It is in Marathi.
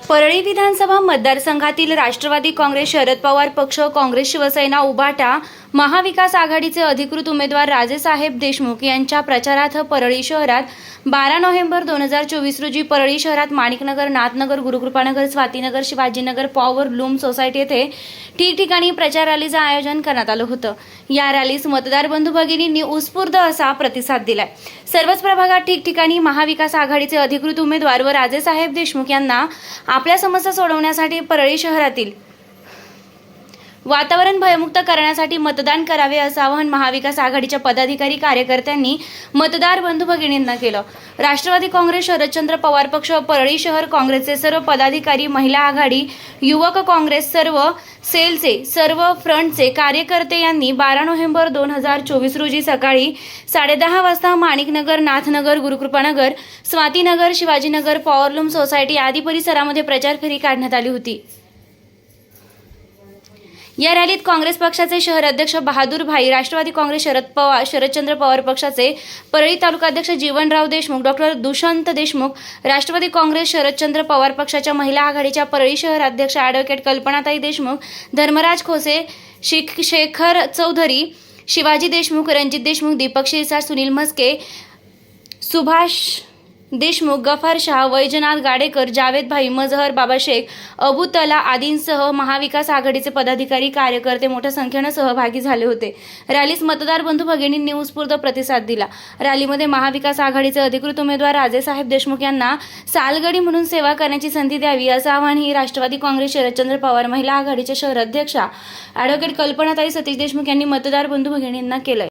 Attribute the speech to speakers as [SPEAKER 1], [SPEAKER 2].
[SPEAKER 1] परळी विधानसभा मतदारसंघातील राष्ट्रवादी काँग्रेस, शरद पवार पक्ष, काँग्रेस, शिवसेना, उभाटा, महाविकास आघाडीचे अधिकृत उमेदवार राजेसाहेब देशमुख यांच्या प्रचारार्थ परळी शहरात 12 नोव्हेंबर 2024 रोजी परळी शहरात Maniknagar, Nathnagar, Gurukripanagar, Swatinagar, Shivajinagar, power loom society येथे ठिकठिकाणी प्रचार रॅलीचं आयोजन करण्यात आलं होतं। या रॅलीस मतदार बंधू भगिनींनी उत्स्फूर्त असा प्रतिसाद दिलाय। सर्वच प्रभागात ठिकठिकाणी महाविकास आघाडीचे अधिकृत उमेदवार व राजेसाहेब देशमुख यांना आपल्या समस्या सोडवण्यासाठी परळी शहरातील वातावरण भयमुक्त करण्यासाठी मतदान करावे असं आवाहन महाविकास आघाडीच्या पदाधिकारी कार्यकर्त्यांनी मतदार बंधू भगिनींना केलं। राष्ट्रवादी काँग्रेस, शरदचंद्र पवार पक्ष, परळी शहर काँग्रेसचे सर्व पदाधिकारी, महिला आघाडी, युवक काँग्रेस, सर्व सेलचे, सर्व फ्रंटचे कार्यकर्ते यांनी 12 नोव्हेंबर 2024 रोजी सकाळी 10:30 वाजता माणिकनगर, नाथनगर, गुरुकृपानगर, स्वातीनगर, शिवाजीनगर, पॉवरलूम सोसायटी आदी परिसरामध्ये प्रचार फेरी काढण्यात आली होती। या रॅलीत काँग्रेस पक्षाचे शहर अध्यक्ष बहादूर भाई, राष्ट्रवादी काँग्रेस शरदचंद्र पवार पक्षाचे परळी तालुकाध्यक्ष जीवनराव देशमुख, डॉक्टर दुष्यंत देशमुख, राष्ट्रवादी काँग्रेस शरदचंद्र पवार पक्षाच्या महिला आघाडीच्या परळी शहर अध्यक्ष ॲडव्होकेट कल्पनाताई देशमुख, धर्मराज खोसे, शेखर चौधरी, शिवाजी देशमुख, रणजित देशमुख, दीपक शिरसाट, सुनील म्हस्के, सुभाष देशमुख, गफार शाह, वैजनाथ गाडेकर, जावेद भाई, मजहर बाबा शेख, अबू तला आदींसह महाविकास आघाडीचे पदाधिकारी, कार्यकर्ते मोठ्या संख्येने सहभागी झाले होते। रॅलीस मतदार बंधू भगिनींनी उत्स्फूर्त प्रतिसाद दिला। रॅलीमध्ये महाविकास आघाडीचे अधिकृत उमेदवार राजेसाहेब देशमुख यांना सालगडी म्हणून सेवा करण्याची संधी द्यावी असं आवाहन ही राष्ट्रवादी काँग्रेस शरदचंद्र पवार महिला आघाडीच्या शहर अध्यक्षा ॲडव्होकेट कल्पनाताई सतीश देशमुख यांनी मतदार बंधू भगिनींना केलंय।